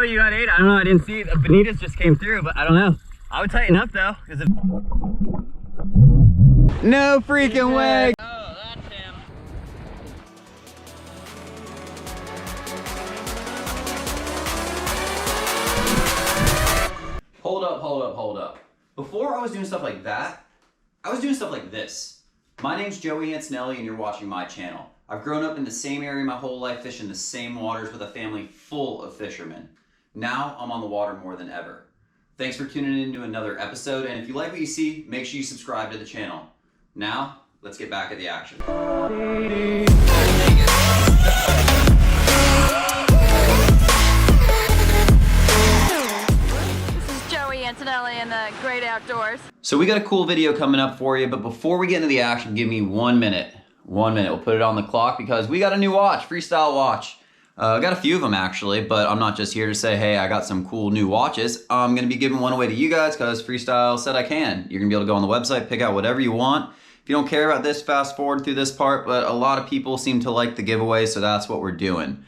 Oh, you got 8? I don't know, I didn't see it. The bonitas just came through, but I don't know. I would tighten up though, because no freaking way. Oh, that's him. Hold up, hold up, hold up. Before I was doing stuff like that, I was doing stuff like this. My name's Joey Antonelli and you're watching my channel. I've grown up in the same area my whole life, fishing the same waters with a family full of fishermen. Now I'm on the water more than ever. Thanks for tuning in to another episode, and if you like what you see, make sure you subscribe to the channel. Now, let's get back at the action. Antonelli in the great outdoors. So we got a cool video coming up for you, but before we get into the action, give me 1 minute. 1 minute, we'll put it on the clock because we got a new watch, Freestyle watch. I got a few of them actually, but I'm not just here to say, hey, I got some cool new watches. I'm gonna be giving one away to you guys because Freestyle said I can. You're gonna be able to go on the website, pick out whatever you want. If you don't care about this, fast forward through this part, but a lot of people seem to like the giveaway, so that's what we're doing.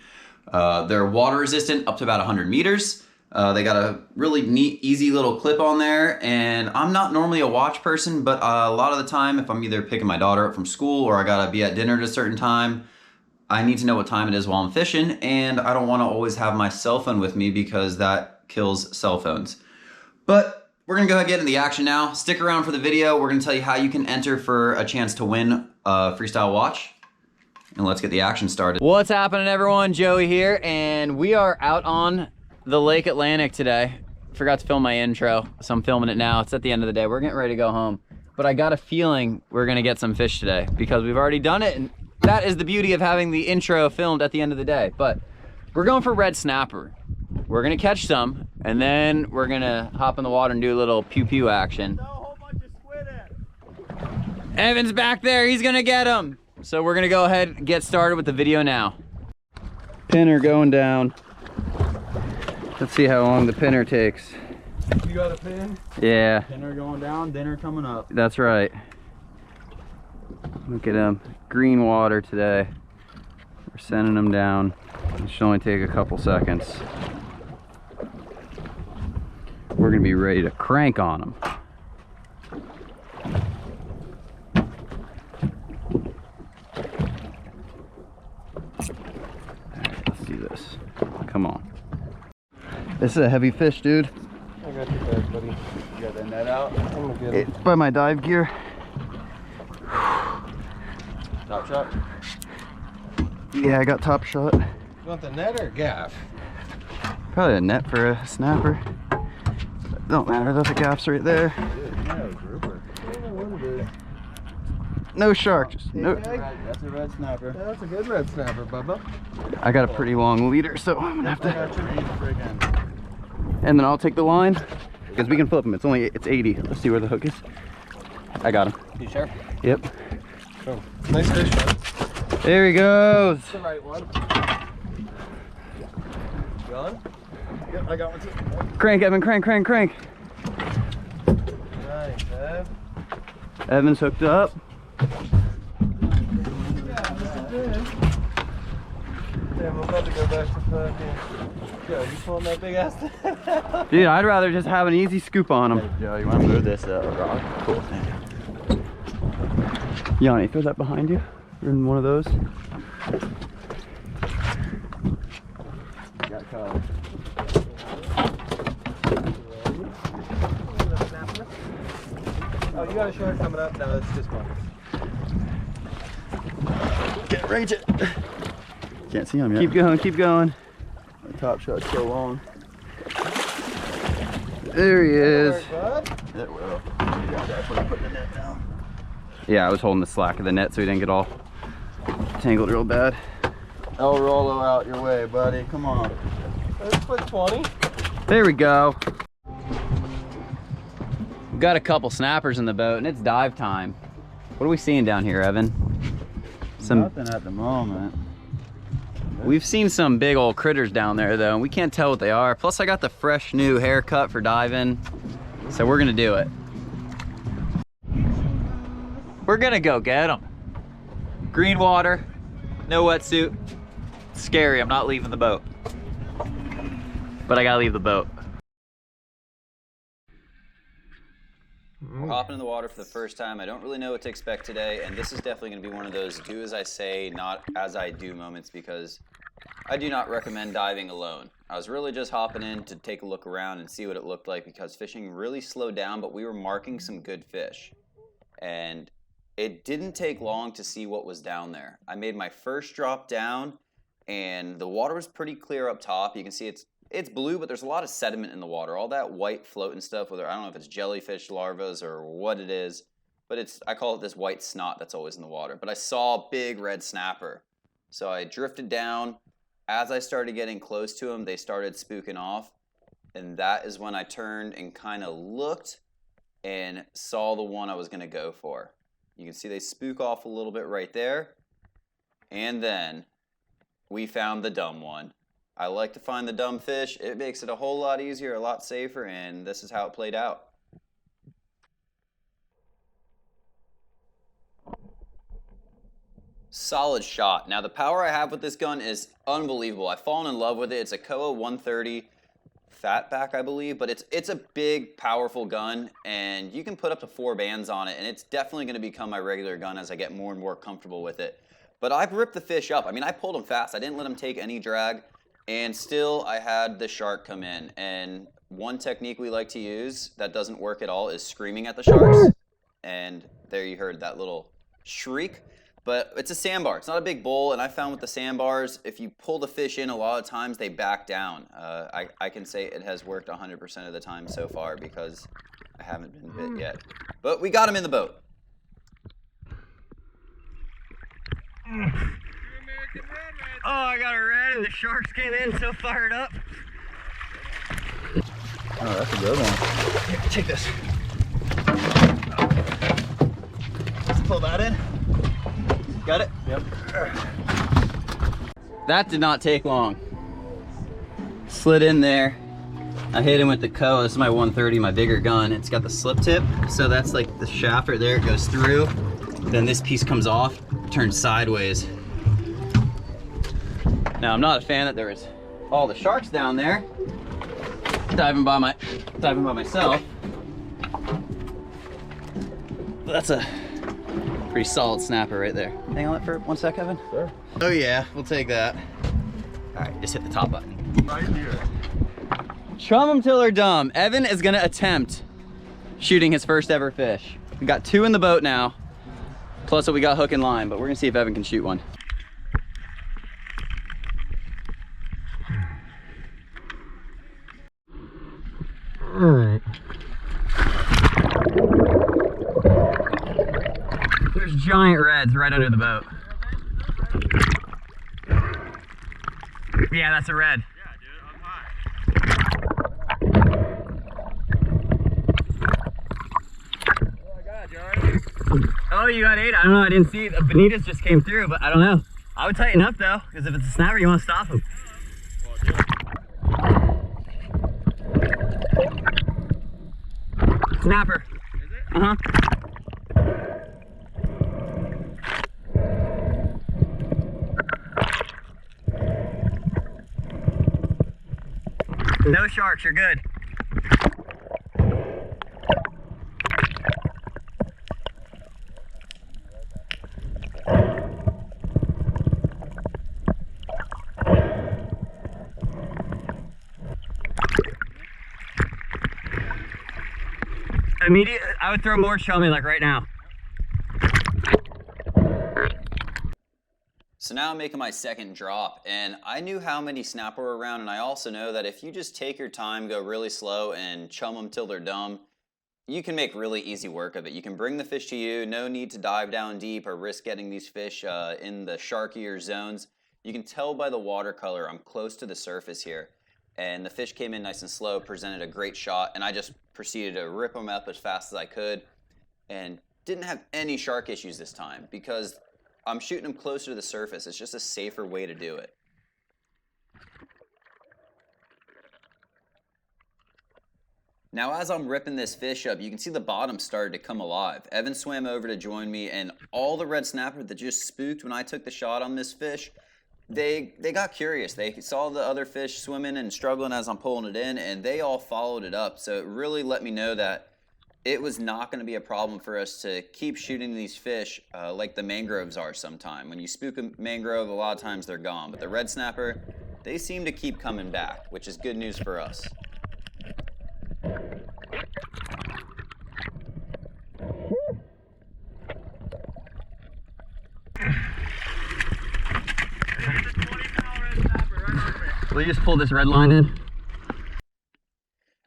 They're water resistant up to about 100 meters. They got a really neat, easy little clip on there, and I'm not normally a watch person, but a lot of the time, if I'm either picking my daughter up from school or I gotta be at dinner at a certain time, I need to know what time it is while I'm fishing, and I don't wanna always have my cell phone with me because that kills cell phones. But we're gonna go ahead and get into the action now. Stick around for the video. We're gonna tell you how you can enter for a chance to win a Freestyle watch. And let's get the action started. What's happening, everyone? Joey here, and we are out on the Lake Atlantic today. Forgot to film my intro, so I'm filming it now. It's at the end of the day. We're getting ready to go home. But I got a feeling we're gonna get some fish today because we've already done it, and that is the beauty of having the intro filmed at the end of the day. But we're going for red snapper. We're gonna catch some, and then we're gonna hop in the water and do a little pew-pew action. A whole bunch of squid in. Evan's back there, he's gonna get him. So we're gonna go ahead and get started with the video now. Pinner going down. Let's see how long the pinner takes. You got a pin? Yeah. Dinner going down, dinner coming up. That's right. Look at him. Green water today. We're sending them down. It should only take a couple seconds. We're gonna be ready to crank on them. Alright, let's do this. Come on. This is a heavy fish, dude. I got your bag, buddy. You got that net out? I'm gonna get it. It's by my dive gear. Top shot? Yeah, I got top shot. You want the net or gaff? Probably a net for a snapper. Don't matter, that's a gaff's right there. Yeah, grouper. No shark, just no. That's a red snapper. Yeah, that's a good red snapper, Bubba. I got a pretty long leader, so I'm gonna have I got to. your lead friggin'. And then I'll take the line because we can flip them. It's 80. Let's see where the hook is. I got him. You sure? Yep. Oh, nice fish, bud. There he goes. That's the right one. Gone? Yep, I got one too. Crank, Evan, crank, crank, crank. Nice, Ev. Evan's hooked up. Damn, I'm about to go back to fucking. Yo, you pulling that big ass thing? Dude, I'd rather just have an easy scoop on him. Hey, Joe, you want to move this up? Cool. Yanni, throw that behind you. You're in one of those. Got caught. Oh, you got a shark coming up? No, it's just one. Get range it. Can't see him yet. Keep going, keep going. My top shot's so long. There he is. It will. You got that for putting the net down. Yeah, I was holding the slack of the net so he didn't get all tangled real bad. El Rolo out your way, buddy. Come on. Let's put 20. There we go. We've got a couple snappers in the boat and it's dive time. What are we seeing down here, Evan? Nothing at the moment. We've seen some big old critters down there though, and we can't tell what they are. Plus I got the fresh new haircut for diving, so we're gonna do it. We're gonna go get them. Green water, no wetsuit. Scary, I'm not leaving the boat. but I gotta leave the boat. We're hopping in the water for the first time. I don't really know what to expect today, and this is definitely going to be one of those do as I say, not as I do moments, because I do not recommend diving alone. I was really just hopping in to take a look around and see what it looked like because fishing really slowed down, but we were marking some good fish. And it didn't take long to see what was down there. I made my first drop down, and the water was pretty clear up top. You can see it's blue, but there's a lot of sediment in the water. All that white floating stuff, whether I don't know if it's jellyfish larvas or what it is, but I call it this white snot that's always in the water. But I saw a big red snapper. So I drifted down. As I started getting close to them, they started spooking off. And that is when I turned and kind of looked and saw the one I was going to go for. You can see they spook off a little bit right there. And then we found the dumb one. I like to find the dumb fish. It makes it a whole lot easier, a lot safer, and this is how it played out. Solid shot. Now the power I have with this gun is unbelievable. I've fallen in love with it. It's a Koa 130 fatback, I believe, but it's a big, powerful gun, and you can put up to 4 bands on it, and it's definitely going to become my regular gun as I get more and more comfortable with it. But I've ripped the fish up. I mean, I pulled them fast. I didn't let them take any drag. And still, I had the shark come in. And one technique we like to use that doesn't work at all is screaming at the sharks. And there you heard that little shriek. But it's a sandbar. It's not a big bull. And I found with the sandbars, if you pull the fish in, a lot of times they back down. I can say it has worked 100% of the time so far because I haven't been bit yet. But we got him in the boat. Oh, I got a red and the sharks came in so fired up. Oh, that's a good one. Here, take this. Let's pull that in. Got it? Yep. That did not take long. Slid in there. I hit him with the Koa. This is my 130, my bigger gun. It's got the slip tip, so that's like the shaft right there. It goes through. Then this piece comes off, turns sideways. Now I'm not a fan that there was all the sharks down there. Diving by myself. But that's a pretty solid snapper right there. Hang on for 1 sec, Evan. Sure. Oh yeah, we'll take that. All right, just hit the top button. Right here. Chum 'em till they're dumb. Evan is gonna attempt shooting his first ever fish. We got 2 in the boat now, plus what we got hook and line, but we're gonna see if Evan can shoot one. All right. There's giant reds right under the boat. Yeah, that's a red. Yeah, dude, I'm high. Oh, I got Johnny. Oh, you got 8? I don't know, I didn't see it. The bonitas just came through, but I don't know. I would tighten up though, because if it's a snapper, you want to stop him. Well, dude. Snapper. Is it? Uh-huh. No sharks, you're good. I would throw more chum in like right now. So now I'm making my second drop, and I knew how many snapper were around, and I also know that if you just take your time, go really slow, and chum them till they're dumb, you can make really easy work of it. You can bring the fish to you, no need to dive down deep or risk getting these fish in the sharkier zones. You can tell by the watercolor I'm close to the surface here, and the fish came in nice and slow, presented a great shot, and I just proceeded to rip them up as fast as I could, and didn't have any shark issues this time because I'm shooting them closer to the surface. It's just a safer way to do it. Now as I'm ripping this fish up, you can see the bottom started to come alive. Evan swam over to join me, and all the red snapper that just spooked when I took the shot on this fish they got curious. They saw the other fish swimming and struggling as I'm pulling it in, and they all followed it up. So it really let me know that it was not going to be a problem for us to keep shooting these fish like the mangroves are sometime. When you spook a mangrove, a lot of times they're gone. But the red snapper, they seem to keep coming back, which is good news for us. We just pull this red line in.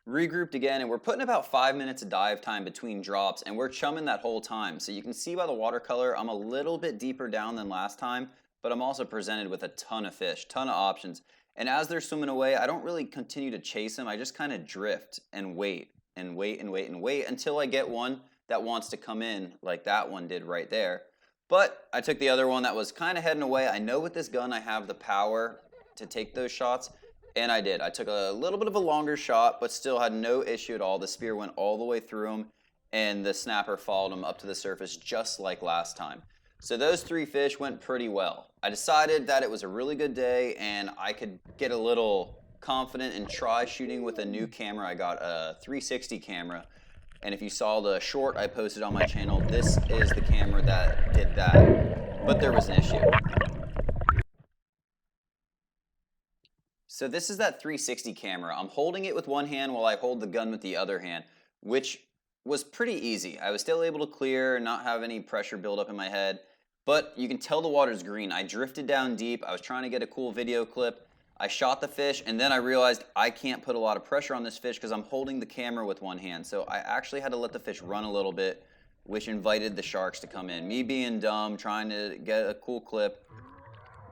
Regrouped again, and we're putting about 5 minutes of dive time between drops, and we're chumming that whole time. So you can see by the watercolor, I'm a little bit deeper down than last time, but I'm also presented with a ton of fish, ton of options. And as they're swimming away, I don't really continue to chase them. I just kind of drift and wait and wait and wait and wait until I get one that wants to come in like that one did right there. But I took the other one that was kind of heading away. I know with this gun I have the power to take those shots, and I did. I took a little bit of a longer shot, but still had no issue at all. The spear went all the way through him, and the snapper followed him up to the surface just like last time. So those 3 fish went pretty well. I decided that it was a really good day, and I could get a little confident and try shooting with a new camera. I got a 360 camera, and if you saw the short I posted on my channel, this is the camera that did that, but there was an issue. So this is that 360 camera. I'm holding it with one hand while I hold the gun with the other hand, which was pretty easy. I was still able to clear, not have any pressure build up in my head, but you can tell the water's green. I drifted down deep. I was trying to get a cool video clip. I shot the fish, and then I realized I can't put a lot of pressure on this fish because I'm holding the camera with one hand. So I actually had to let the fish run a little bit, which invited the sharks to come in. Me being dumb, trying to get a cool clip,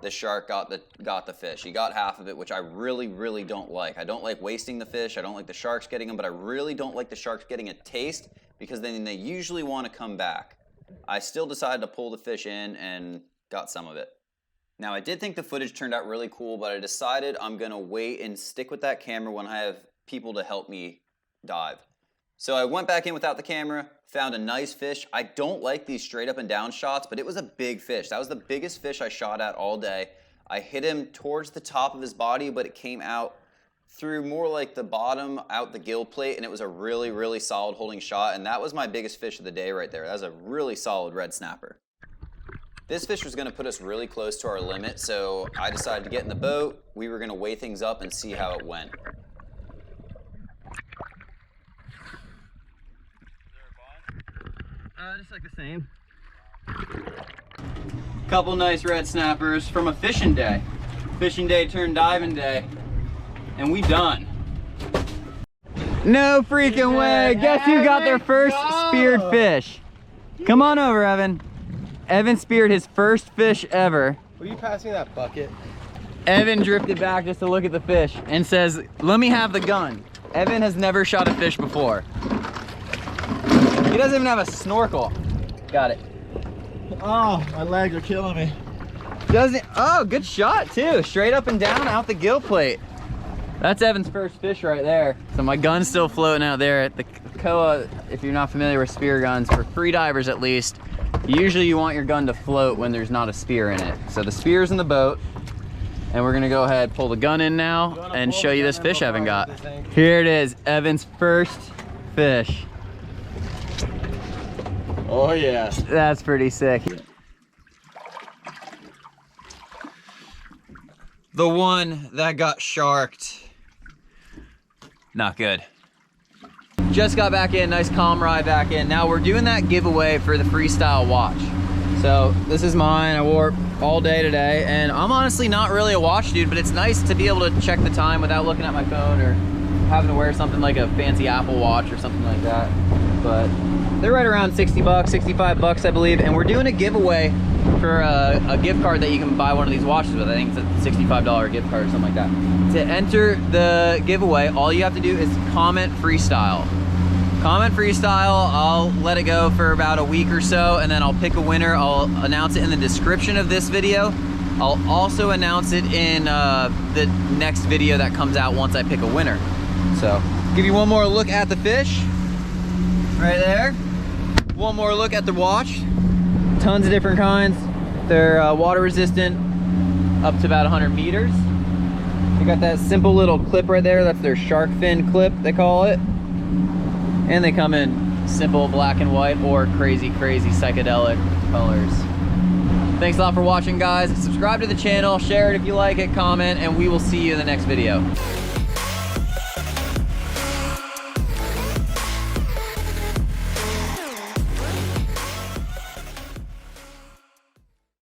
the shark got the fish. He got half of it, which I really, really don't like. I don't like wasting the fish. I don't like the sharks getting them, but I really don't like the sharks getting a taste because then they usually want to come back. I still decided to pull the fish in and got some of it. Now, I did think the footage turned out really cool, but I decided I'm going to wait and stick with that camera when I have people to help me dive. So I went back in without the camera, found a nice fish. I don't like these straight up and down shots, but it was a big fish. That was the biggest fish I shot at all day. I hit him towards the top of his body, but it came out through more like the bottom, out the gill plate, and it was a really, really solid holding shot, and that was my biggest fish of the day right there. That was a really solid red snapper. This fish was going to put us really close to our limit, so I decided to get in the boat. We were going to weigh things up and see how it went. Just like the same. Couple nice red snappers from a fishing day. Fishing day turned diving day. And we done. No freaking way. Guess who got their first speared fish? Come on over, Evan. Evan speared his first fish ever. Will you pass me that bucket? Evan drifted back just to look at the fish and says, "Let me have the gun." Evan has never shot a fish before. He doesn't even have a snorkel. Got it. Oh, my legs are killing me. Doesn't, oh, good shot too. Straight up and down out the gill plate. That's Evan's first fish right there. So my gun's still floating out there at the Koa. If you're not familiar with spear guns, for free divers at least, usually you want your gun to float when there's not a spear in it. So the spear's in the boat, and we're gonna go ahead, pull the gun in now, and show you this fish Evan got. Here it is, Evan's first fish. Oh yeah. That's pretty sick. The one that got sharked. Not good. Just got back in, nice calm ride back in. Now we're doing that giveaway for the Freestyle watch. So this is mine, I wore it all day today, and I'm honestly not really a watch dude, but it's nice to be able to check the time without looking at my phone or having to wear something like a fancy Apple Watch or something like that. But they're right around 60 bucks, 65 bucks, I believe. And we're doing a giveaway for a gift card that you can buy one of these watches with. I think it's a $65 gift card or something like that. To enter the giveaway, all you have to do is comment Freestyle. Comment Freestyle, I'll let it go for about a week or so, and then I'll pick a winner. I'll announce it in the description of this video. I'll also announce it in the next video that comes out once I pick a winner. So, give you one more look at the fish. Right there. One more look at the watch. Tons of different kinds. They're water resistant. up to about 100 meters. They got that simple little clip right there. That's their shark fin clip, they call it. And they come in simple black and white or crazy, crazy psychedelic colors. Thanks a lot for watching, guys. Subscribe to the channel, share it if you like it, comment, and we will see you in the next video.